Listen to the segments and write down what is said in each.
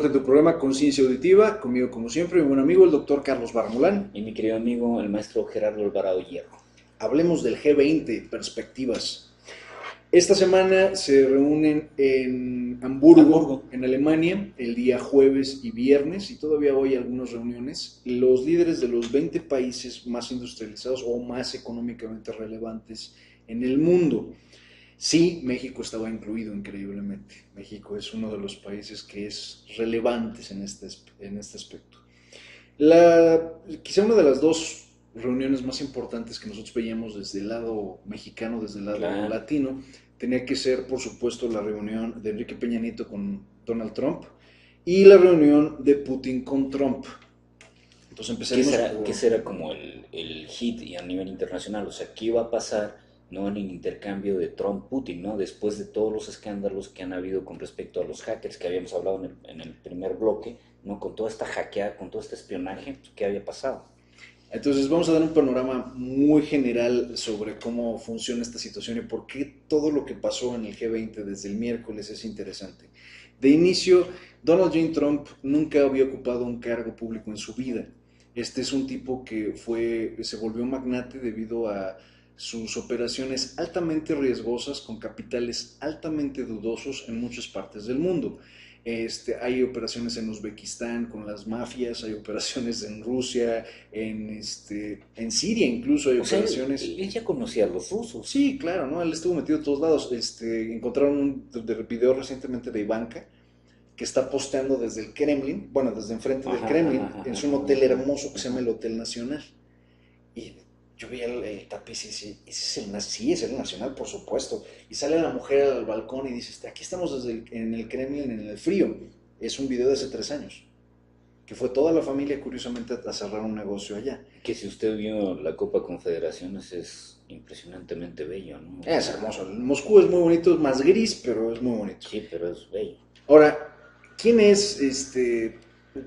vuelta en tu programa Conciencia Auditiva, conmigo como siempre mi buen amigo el doctor Carlos Barmulán. Y mi querido amigo el maestro Gerardo Alvarado Hierro. Hablemos del G20, perspectivas. Esta semana se reúnen en Hamburgo, en Alemania, el día jueves y viernes, y todavía hoy algunas reuniones, los líderes de los 20 países más industrializados o más económicamente relevantes en el mundo. Sí, México estaba incluido increíblemente. México es uno de los países que es relevantes en este aspecto. Quizá una de las dos reuniones más importantes que nosotros veíamos desde el lado mexicano, desde el lado latino, tenía que ser, por supuesto, la reunión de Enrique Peña Nieto con Donald Trump y la reunión de Putin con Trump. Entonces empezaremos ¿Qué será como el hit y a nivel internacional? O sea, ¿qué iba a pasar, no, en el intercambio de Trump-Putin, ¿no? Después de todos los escándalos que han habido con respecto a los hackers que habíamos hablado en el primer bloque, ¿no? Con toda esta hackeada, con todo este espionaje, pues, ¿qué había pasado? Entonces vamos a dar un panorama muy general sobre cómo funciona esta situación y por qué todo lo que pasó en el G20 desde el miércoles es interesante. De inicio, Donald J. Trump nunca había ocupado un cargo público en su vida. Este es un tipo que se volvió magnate debido a sus operaciones altamente riesgosas con capitales altamente dudosos en muchas partes del mundo. Hay operaciones en Uzbekistán con las mafias, hay operaciones en Rusia, en Siria incluso hay operaciones. Él ya conocía a los rusos. Sí, claro, ¿no? Él estuvo metido en todos lados. Encontraron un video recientemente de Ivanka que está posteando desde el Kremlin, bueno, desde enfrente del Kremlin, en un hotel hermoso que se llama el Hotel Nacional. Y yo vi el tapiz y dice, sí, es el Nacional, por supuesto. Y sale la mujer al balcón y dice, aquí estamos en el Kremlin, en el frío. Es un video de hace 3 años. Que fue toda la familia, curiosamente, a cerrar un negocio allá. Que si usted vio la Copa Confederaciones es impresionantemente bello, ¿no? Es hermoso. Moscú es muy bonito, es más gris, pero es muy bonito. Sí, pero es bello. Ahora, ¿quién es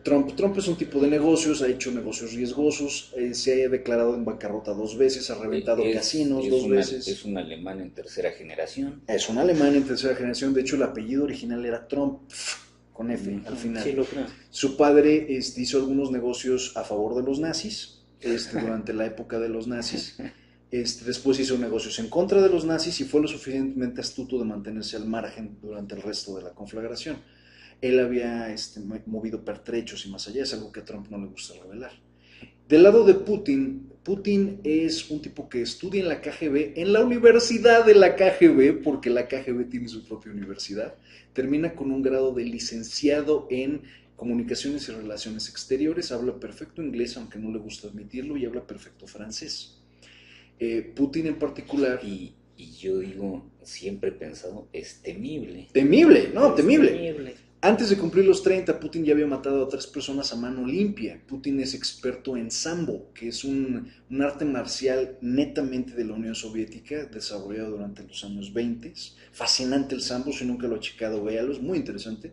Trump? Trump es un tipo de negocios, ha hecho negocios riesgosos, se ha declarado en bancarrota 2 veces, ha reventado casinos 2 veces. Es un alemán en tercera generación. Es un alemán en tercera generación, de hecho el apellido original era Trump, con F al final. Sí, lo creo. Su padre hizo algunos negocios a favor de los nazis, durante la época de los nazis. Después hizo negocios en contra de los nazis y fue lo suficientemente astuto de mantenerse al margen durante el resto de la conflagración. Él había movido pertrechos y más allá, es algo que a Trump no le gusta revelar. Del lado de Putin, Putin es un tipo que estudia en la KGB, en la universidad de la KGB, porque la KGB tiene su propia universidad. Termina con un grado de licenciado en Comunicaciones y Relaciones Exteriores, habla perfecto inglés, aunque no le gusta admitirlo, y habla perfecto francés. Putin en particular... Y yo digo, siempre he pensado, es temible. Temible, no, temible. Antes de cumplir los 30, Putin ya había matado a 3 personas a mano limpia. Putin es experto en Sambo, que es un arte marcial netamente de la Unión Soviética, desarrollado durante los años 20. Fascinante el Sambo, si nunca lo ha checado, véalo, es muy interesante.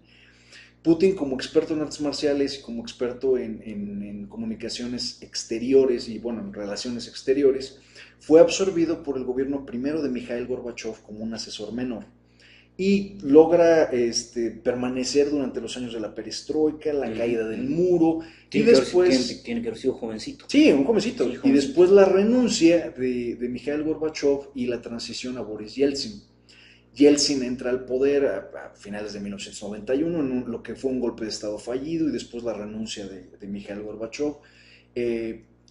Putin, como experto en artes marciales y como experto en comunicaciones exteriores y, bueno, en relaciones exteriores, fue absorbido por el gobierno primero de Mikhail Gorbachev como un asesor menor. Y logra permanecer durante los años de la perestroika, la caída del muro, y después... Tiene que haber sido jovencito. Sí, un jovencito. Sí, y después la renuncia de Mikhail Gorbachev y la transición a Boris Yeltsin. Yeltsin entra al poder a finales de 1991 en lo que fue un golpe de estado fallido y después la renuncia de Mikhail Gorbachev.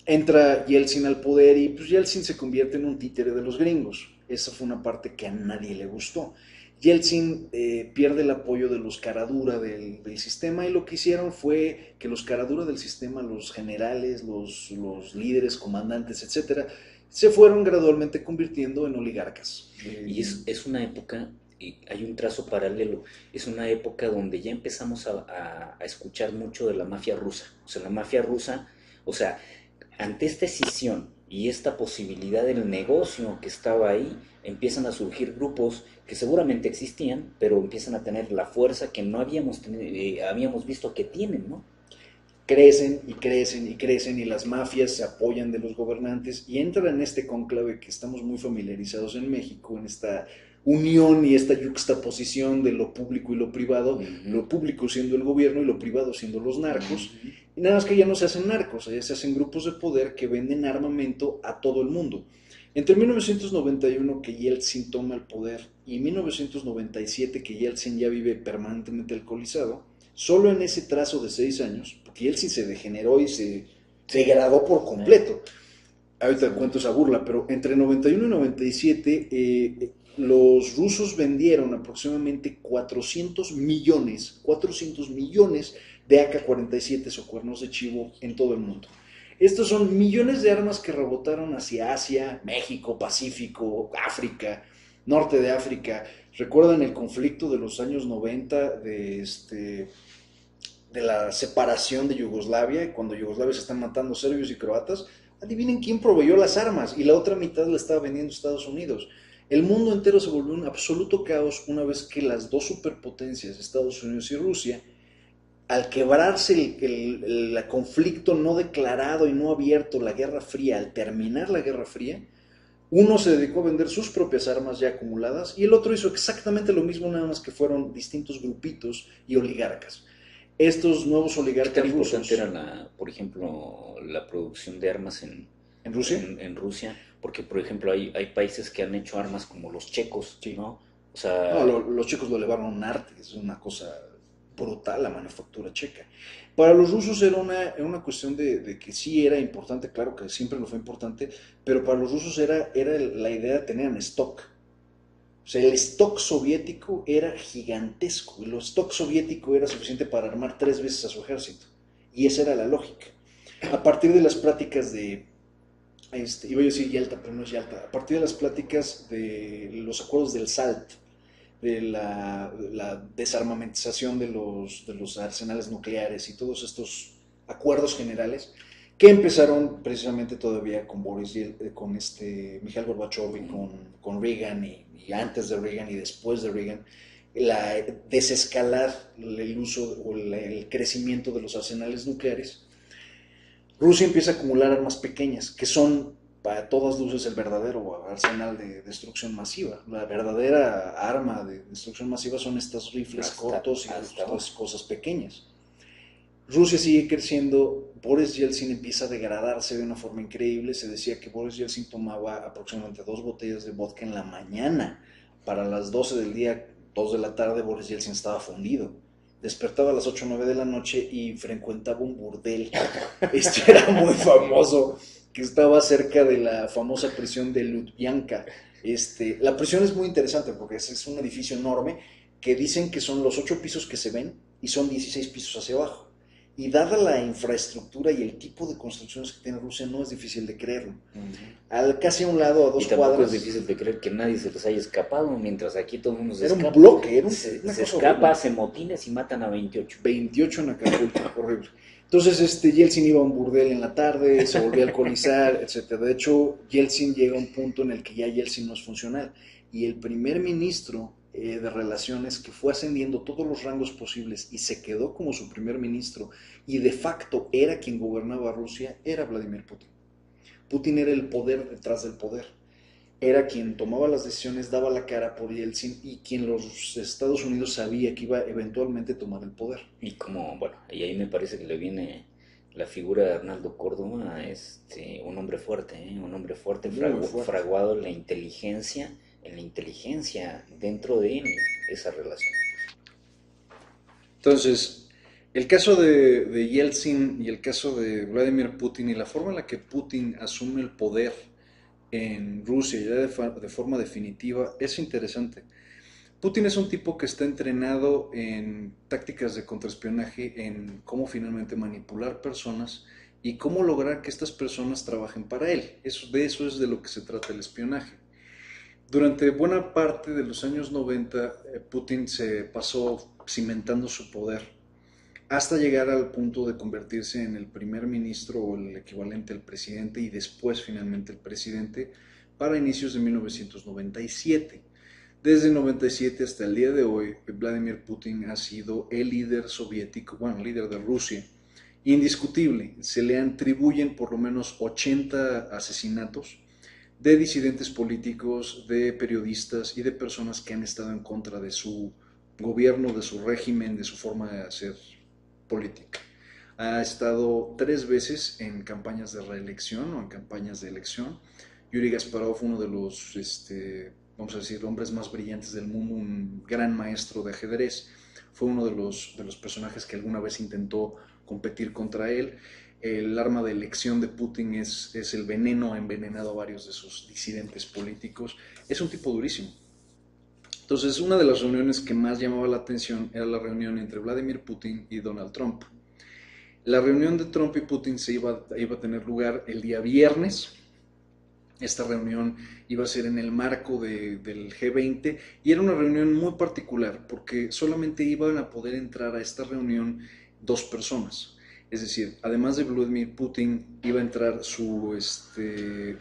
Entra Yeltsin al poder y pues Yeltsin se convierte en un títere de los gringos. Esa fue una parte que a nadie le gustó. Yeltsin pierde el apoyo de los caradura del sistema y lo que hicieron fue que los caradura del sistema, los generales, los líderes, comandantes, etcétera, se fueron gradualmente convirtiendo en oligarcas. Y es una época, y hay un trazo paralelo, es una época donde ya empezamos a escuchar mucho de la mafia rusa. O sea, la mafia rusa, o sea, ante esta escisión y esta posibilidad del negocio que estaba ahí, empiezan a surgir grupos que seguramente existían, pero empiezan a tener la fuerza que no habíamos visto que tienen, ¿no? Crecen y crecen y crecen y las mafias se apoyan de los gobernantes y entran en este cónclave que estamos muy familiarizados en México, en esta unión y esta yuxtaposición de lo público y lo privado, lo Ujú. público siendo el gobierno y lo privado siendo los narcos. Ujú. Y nada más que ya no se hacen narcos, ya se hacen grupos de poder que venden armamento a todo el mundo. Entre 1991, que Yeltsin toma el poder, y 1997, que Yeltsin ya vive permanentemente alcoholizado, solo en ese trazo de 6 años, porque Yeltsin se degeneró y se degradó por completo. Ahorita Sí. cuento esa burla, pero entre 91 y 97 los rusos vendieron aproximadamente 400 millones de AK-47 o cuernos de chivo en todo el mundo. Estos son millones de armas que rebotaron hacia Asia, México, Pacífico, África, norte de África. ¿Recuerdan el conflicto de los años 90 de la separación de Yugoslavia, cuando Yugoslavia se están matando serbios y croatas? Adivinen quién proveyó las armas y la otra mitad la estaba vendiendo Estados Unidos. El mundo entero se volvió un absoluto caos una vez que las dos superpotencias, Estados Unidos y Rusia, al quebrarse el conflicto no declarado y no abierto, la Guerra Fría, al terminar la Guerra Fría, uno se dedicó a vender sus propias armas ya acumuladas y el otro hizo exactamente lo mismo, nada más que fueron distintos grupitos y oligarcas. Estos nuevos ¿Qué tan oligarcas importante era, rusos por ejemplo, la producción de armas en Rusia. en Rusia? Porque, por ejemplo, hay países que han hecho armas como los checos, Sí. ¿no? O No, sea, los checos lo elevaron a un arte, es una cosa brutal la manufactura checa. Para los rusos era una cuestión de que sí era importante, claro que siempre lo fue importante, pero para los rusos era la idea de tener en stock. O sea, el stock soviético era gigantesco, y el stock soviético era suficiente para armar 3 veces a su ejército. Y esa era la lógica. A partir de las pláticas iba a decir Yalta, pero no es Yalta, a partir de las pláticas de los acuerdos del SALT, de la desarmamentización de los arsenales nucleares y todos estos acuerdos generales que empezaron precisamente todavía con con Mikhail Gorbachev y con Reagan y antes de Reagan y después de Reagan, la desescalar el uso o el crecimiento de los arsenales nucleares. Rusia empieza a acumular armas pequeñas, que son para todas luces el verdadero arsenal de destrucción masiva. La verdadera arma de destrucción masiva son estos rifles cortos y hasta ahora. estas cosas pequeñas. Rusia sigue creciendo, Boris Yeltsin empieza a degradarse de una forma increíble. Se decía que Boris Yeltsin tomaba aproximadamente 2 botellas de vodka en la mañana. Para las 12 del día, 2 de la tarde, Boris Yeltsin estaba fundido. Despertaba a las 8 o 9 de la noche y frecuentaba un burdel. Este era muy famoso, que estaba cerca de la famosa prisión de Lubyanka. La prisión es muy interesante porque es un edificio enorme que dicen que son los 8 pisos que se ven y son 16 pisos hacia abajo. Y dada la infraestructura y el tipo de construcciones que tiene Rusia, no es difícil de creerlo. Casi a un lado, a y 2 cuadras. tampoco es difícil de creer que nadie se les haya escapado, mientras aquí todo el mundo se Era un escapa. bloque, era Se una cosa escapa, horrible. hace motines y matan a 28. 28 en Acapulco, horrible. Entonces, Yeltsin iba a un burdel en la tarde, se volvía a alcoholizar, etc. De hecho, Yeltsin llega a un punto en el que ya Yeltsin no es funcional. Y el primer ministro de Relaciones, que fue ascendiendo todos los rangos posibles y se quedó como su primer ministro, y de facto era quien gobernaba Rusia, era Vladimir Putin. Putin era el poder detrás del poder. Era quien tomaba las decisiones, daba la cara por Yeltsin y quien los Estados Unidos sabía que iba eventualmente a tomar el poder. Y como, bueno, y ahí me parece que le viene la figura de Arnaldo Córdoba, un hombre fuerte, un hombre fuerte, Muy fuerte. fraguado en la inteligencia dentro de esa relación. Entonces, el caso de Yeltsin y el caso de Vladimir Putin y la forma en la que Putin asume el poder en Rusia ya de forma definitiva es interesante. Putin es un tipo que está entrenado en tácticas de contraespionaje, en cómo finalmente manipular personas y cómo lograr que estas personas trabajen para él. De eso es de lo que se trata el espionaje. Durante buena parte de los años 90, Putin se pasó cimentando su poder hasta llegar al punto de convertirse en el primer ministro o el equivalente al presidente y después finalmente el presidente para inicios de 1997. Desde el 97 hasta el día de hoy, Vladimir Putin ha sido el líder soviético, bueno, líder de Rusia, indiscutible. Se le atribuyen por lo menos 80 asesinatos, de disidentes políticos, de periodistas y de personas que han estado en contra de su gobierno, de su régimen, de su forma de hacer política. Ha estado 3 veces en campañas de reelección o en campañas de elección. Yuri Gasparov, uno de los, vamos a decir, hombres más brillantes del mundo, un gran maestro de ajedrez, fue uno de los personajes que alguna vez intentó competir contra él. El arma de elección de Putin es el veneno, ha envenenado a varios de sus disidentes políticos. Es un tipo durísimo. Entonces, una de las reuniones que más llamaba la atención era la reunión entre Vladimir Putin y Donald Trump. La reunión de Trump y Putin iba a tener lugar el día viernes. Esta reunión iba a ser en el marco del G20 y era una reunión muy particular porque solamente iban a poder entrar a esta reunión 2 personas. Es decir, además de Vladimir Putin, iba a entrar su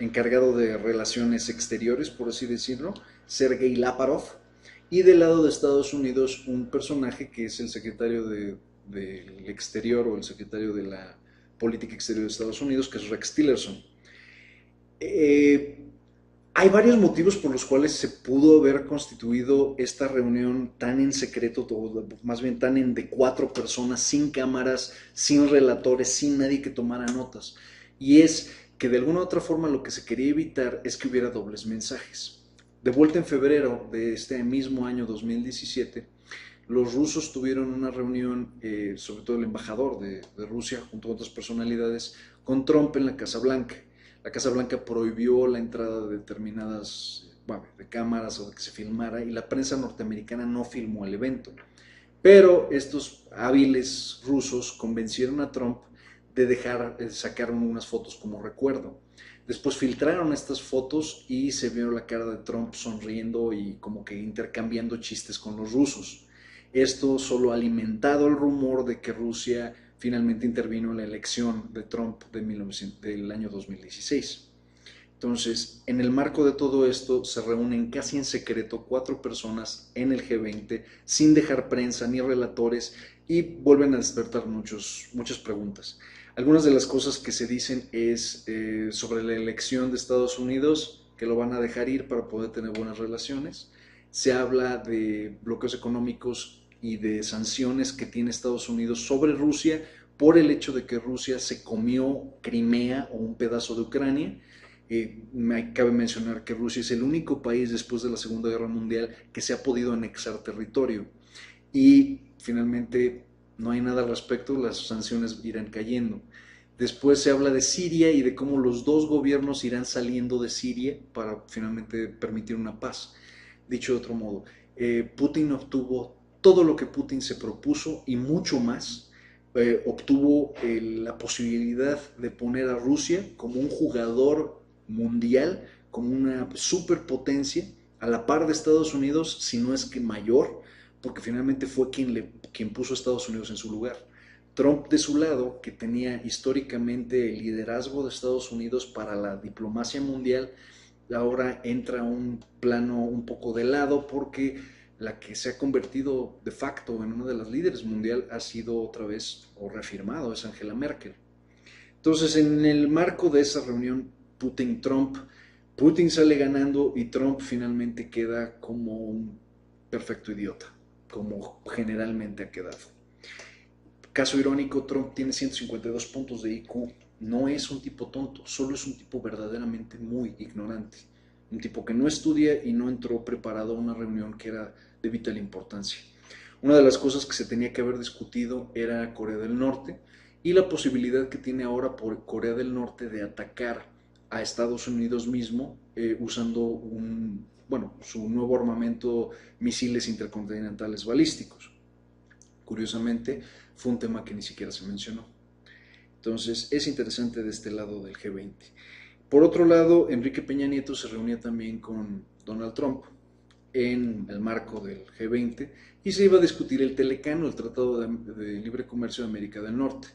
encargado de relaciones exteriores, por así decirlo, Sergei Lavrov, y del lado de Estados Unidos un personaje que es el secretario del Exterior o el secretario de la Política Exterior de Estados Unidos, que es Rex Tillerson. Hay varios motivos por los cuales se pudo haber constituido esta reunión tan en secreto, más bien tan de 4 personas, sin cámaras, sin relatores, sin nadie que tomara notas. Y es que de alguna u otra forma lo que se quería evitar es que hubiera dobles mensajes. De vuelta en febrero de este mismo año 2017, los rusos tuvieron una reunión, sobre todo el embajador de Rusia, junto con otras personalidades, con Trump en la Casa Blanca. La Casa Blanca prohibió la entrada de determinadas de cámaras o de que se filmara y la prensa norteamericana no filmó el evento. Pero estos hábiles rusos convencieron a Trump de sacar unas fotos como recuerdo. Después filtraron estas fotos y se vio la cara de Trump sonriendo y como que intercambiando chistes con los rusos. Esto solo ha alimentado el rumor de que Rusia finalmente intervino en la elección de Trump del año 2016. Entonces, en el marco de todo esto, se reúnen casi en secreto 4 personas en el G20, sin dejar prensa ni relatores, y vuelven a despertar muchas preguntas. Algunas de las cosas que se dicen es sobre la elección de Estados Unidos, que lo van a dejar ir para poder tener buenas relaciones. Se habla de bloqueos económicos y de sanciones que tiene Estados Unidos sobre Rusia por el hecho de que Rusia se comió Crimea o un pedazo de Ucrania. Cabe mencionar que Rusia es el único país después de la Segunda Guerra Mundial que se ha podido anexar territorio y finalmente no hay nada al respecto, las sanciones irán cayendo. Después se habla de Siria y de cómo los 2 gobiernos irán saliendo de Siria para finalmente permitir una paz. Dicho de otro modo, Putin obtuvo todo lo que Putin se propuso y mucho más. Obtuvo la posibilidad de poner a Rusia como un jugador mundial, como una superpotencia, a la par de Estados Unidos, si no es que mayor, porque finalmente fue quien puso a Estados Unidos en su lugar. Trump, de su lado, que tenía históricamente el liderazgo de Estados Unidos para la diplomacia mundial, ahora entra a un plano un poco de lado porque la que se ha convertido de facto en una de las líderes mundial ha sido otra vez, o reafirmado, es Angela Merkel. Entonces, en el marco de esa reunión Putin-Trump, Putin sale ganando y Trump finalmente queda como un perfecto idiota, como generalmente ha quedado. Caso irónico, Trump tiene 152 puntos de IQ, no es un tipo tonto, solo es un tipo verdaderamente muy ignorante. Un tipo que no estudia y no entró preparado a una reunión que era de vital importancia. Una de las cosas que se tenía que haber discutido era Corea del Norte y la posibilidad que tiene ahora por Corea del Norte de atacar a Estados Unidos mismo usando su nuevo armamento, misiles intercontinentales balísticos. Curiosamente, fue un tema que ni siquiera se mencionó. Entonces, es interesante de este lado del G20. Por otro lado, Enrique Peña Nieto se reunía también con Donald Trump en el marco del G20 y se iba a discutir el Telecán, el Tratado de Libre Comercio de América del Norte.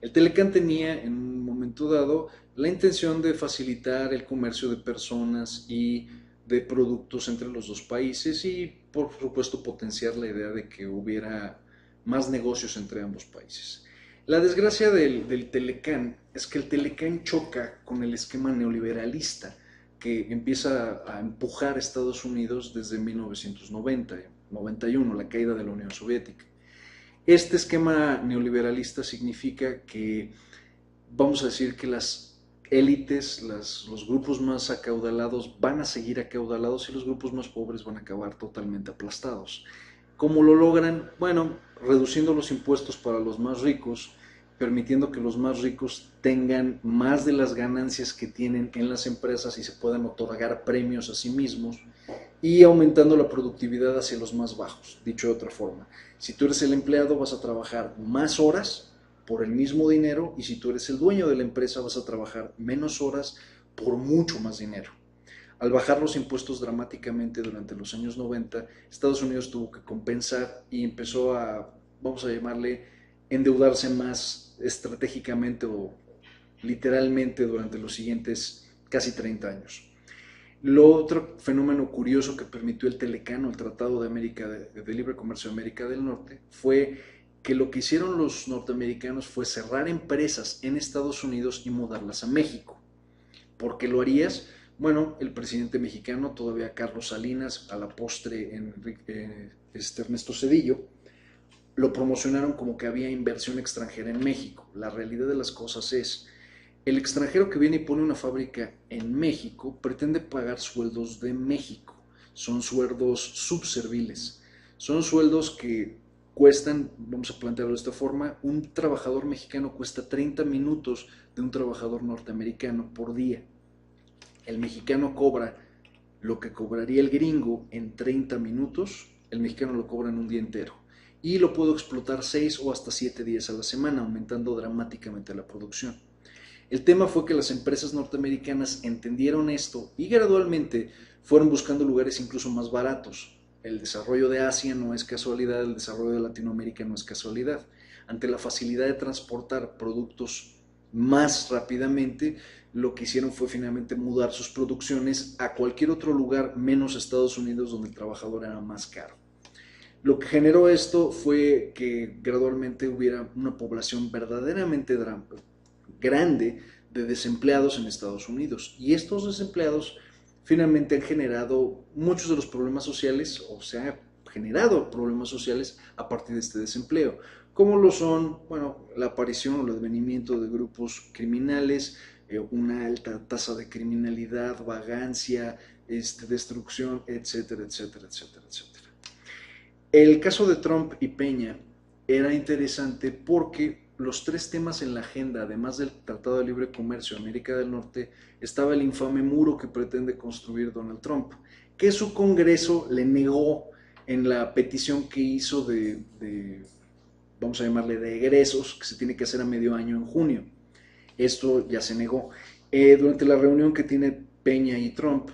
El Telecán tenía en un momento dado la intención de facilitar el comercio de personas y de productos entre los 2 países y, por supuesto, potenciar la idea de que hubiera más negocios entre ambos países. La desgracia del Telecán es que el Telecán choca con el esquema neoliberalista que empieza a empujar a Estados Unidos desde 1990, 91, la caída de la Unión Soviética. Este esquema neoliberalista significa que, vamos a decir que las élites, los grupos más acaudalados van a seguir acaudalados y los grupos más pobres van a acabar totalmente aplastados. ¿Cómo lo logran? Bueno, reduciendo los impuestos para los más ricos, permitiendo que los más ricos tengan más de las ganancias que tienen en las empresas y se puedan otorgar premios a sí mismos, y aumentando la productividad hacia los más bajos. Dicho de otra forma, si tú eres el empleado vas a trabajar más horas por el mismo dinero, y si tú eres el dueño de la empresa vas a trabajar menos horas por mucho más dinero. Al bajar los impuestos dramáticamente durante los años 90, Estados Unidos tuvo que compensar y empezó a, vamos a llamarle, endeudarse más estratégicamente o literalmente durante los siguientes casi 30 años. Lo otro fenómeno curioso que permitió el Telecano, el Tratado de Libre Comercio de América del Norte, fue que lo que hicieron los norteamericanos fue cerrar empresas en Estados Unidos y mudarlas a México. ¿Por qué lo harías? Bueno, el presidente mexicano, todavía Carlos Salinas, a la postre Ernesto Zedillo, lo promocionaron como que había inversión extranjera en México. La realidad de las cosas es, el extranjero que viene y pone una fábrica en México pretende pagar sueldos de México. Son sueldos subserviles. Son sueldos que cuestan, vamos a plantearlo de esta forma, un trabajador mexicano cuesta 30 minutos de un trabajador norteamericano por día. El mexicano cobra lo que cobraría el gringo en 30 minutos, el mexicano lo cobra en un día entero. Y lo puedo explotar 6 o hasta 7 días a la semana, aumentando dramáticamente la producción. El tema fue que las empresas norteamericanas entendieron esto y gradualmente fueron buscando lugares incluso más baratos. El desarrollo de Asia no es casualidad, el desarrollo de Latinoamérica no es casualidad. Ante la facilidad de transportar productos más rápidamente, lo que hicieron fue finalmente mudar sus producciones a cualquier otro lugar menos Estados Unidos, donde el trabajador era más caro. Lo que generó esto fue que gradualmente hubiera una población verdaderamente grande de desempleados en Estados Unidos, y estos desempleados finalmente han generado muchos de los problemas sociales, o se ha generado problemas sociales a partir de este desempleo, como lo son, bueno, la aparición o el advenimiento de grupos criminales, una alta tasa de criminalidad, vagancia, destrucción, etcétera, etcétera, etcétera, etcétera. El caso de Trump y Peña era interesante porque los tres temas en la agenda, además del Tratado de Libre Comercio de América del Norte, estaba el infame muro que pretende construir Donald Trump, que su Congreso le negó en la petición que hizo vamos a llamarle, de egresos, que se tiene que hacer a medio año en junio. Esto ya se negó. Durante la reunión que tiene Peña y Trump,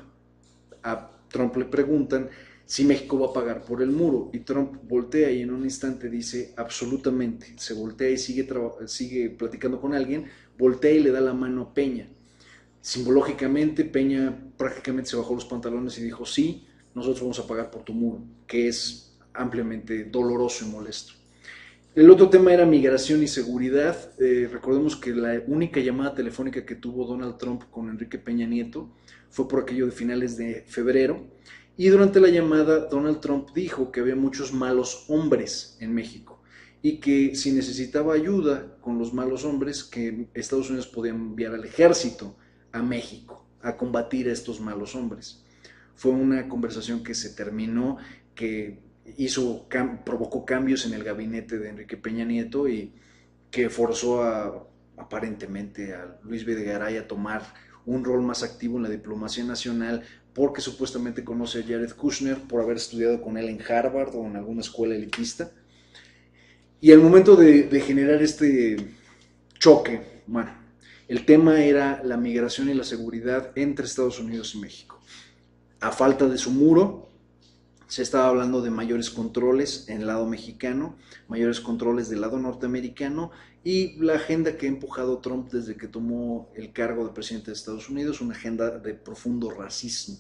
a Trump le preguntan si México va a pagar por el muro, y Trump voltea y en un instante dice absolutamente, se voltea y sigue platicando con alguien, voltea y le da la mano a Peña. Simbológicamente, Peña prácticamente se bajó los pantalones y dijo, sí, nosotros vamos a pagar por tu muro, que es ampliamente doloroso y molesto. El otro tema era migración y seguridad. Recordemos que la única llamada telefónica que tuvo Donald Trump con Enrique Peña Nieto fue por aquello de finales de febrero, y durante la llamada Donald Trump dijo que había muchos malos hombres en México y que si necesitaba ayuda con los malos hombres, que Estados Unidos podía enviar al ejército a México a combatir a estos malos hombres. Fue una conversación que se terminó, que provocó cambios en el gabinete de Enrique Peña Nieto y que forzó aparentemente a Luis Videgaray a tomar un rol más activo en la diplomacia nacional, porque supuestamente conoce a Jared Kushner por haber estudiado con él en Harvard o en alguna escuela elitista. Y al momento de generar este choque, bueno, el tema era la migración y la seguridad entre Estados Unidos y México. A falta de su muro, se estaba hablando de mayores controles en el lado mexicano, mayores controles del lado norteamericano, y la agenda que ha empujado Trump desde que tomó el cargo de presidente de Estados Unidos, una agenda de profundo racismo.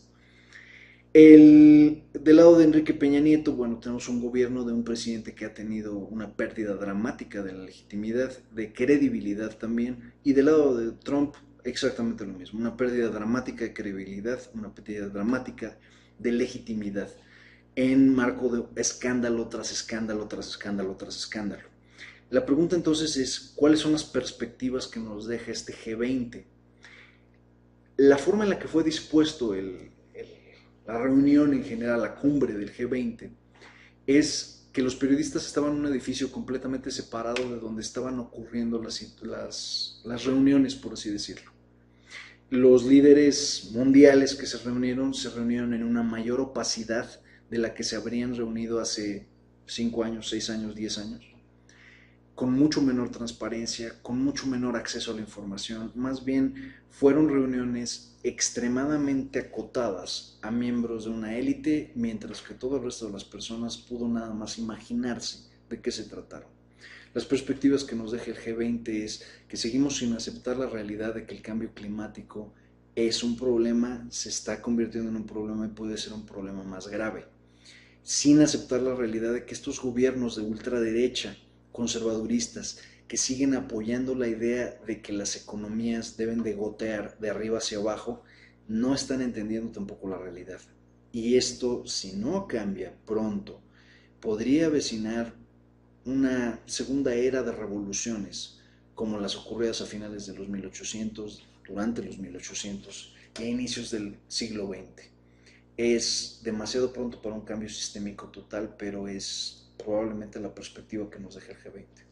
Del lado de Enrique Peña Nieto, bueno, tenemos un gobierno de un presidente que ha tenido una pérdida dramática de la legitimidad, de credibilidad también, y del lado de Trump, exactamente lo mismo, una pérdida dramática de credibilidad, una pérdida dramática de legitimidad en marco de escándalo tras escándalo tras escándalo tras escándalo. La pregunta entonces es, ¿cuáles son las perspectivas que nos deja este G20? La forma en la que fue dispuesto la reunión en general, la cumbre del G20, es que los periodistas estaban en un edificio completamente separado de donde estaban ocurriendo las reuniones, por así decirlo. Los líderes mundiales que se reunieron en una mayor opacidad de la que se habrían reunido hace 5 años, 6 años, 10 años, con mucho menor transparencia, con mucho menor acceso a la información. Más bien fueron reuniones extremadamente acotadas a miembros de una élite, mientras que todo el resto de las personas pudo nada más imaginarse de qué se trataron. Las perspectivas que nos deja el G20 es que seguimos sin aceptar la realidad de que el cambio climático es un problema, se está convirtiendo en un problema y puede ser un problema más grave. Sin aceptar la realidad de que estos gobiernos de ultraderecha, conservaduristas, que siguen apoyando la idea de que las economías deben de gotear de arriba hacia abajo, no están entendiendo tampoco la realidad. Y esto, si no cambia pronto, podría avecinar una segunda era de revoluciones, como las ocurridas a finales de los 1800, durante los 1800 y a inicios del siglo XX. Es demasiado pronto para un cambio sistémico total, pero es probablemente la perspectiva que nos deja el G20.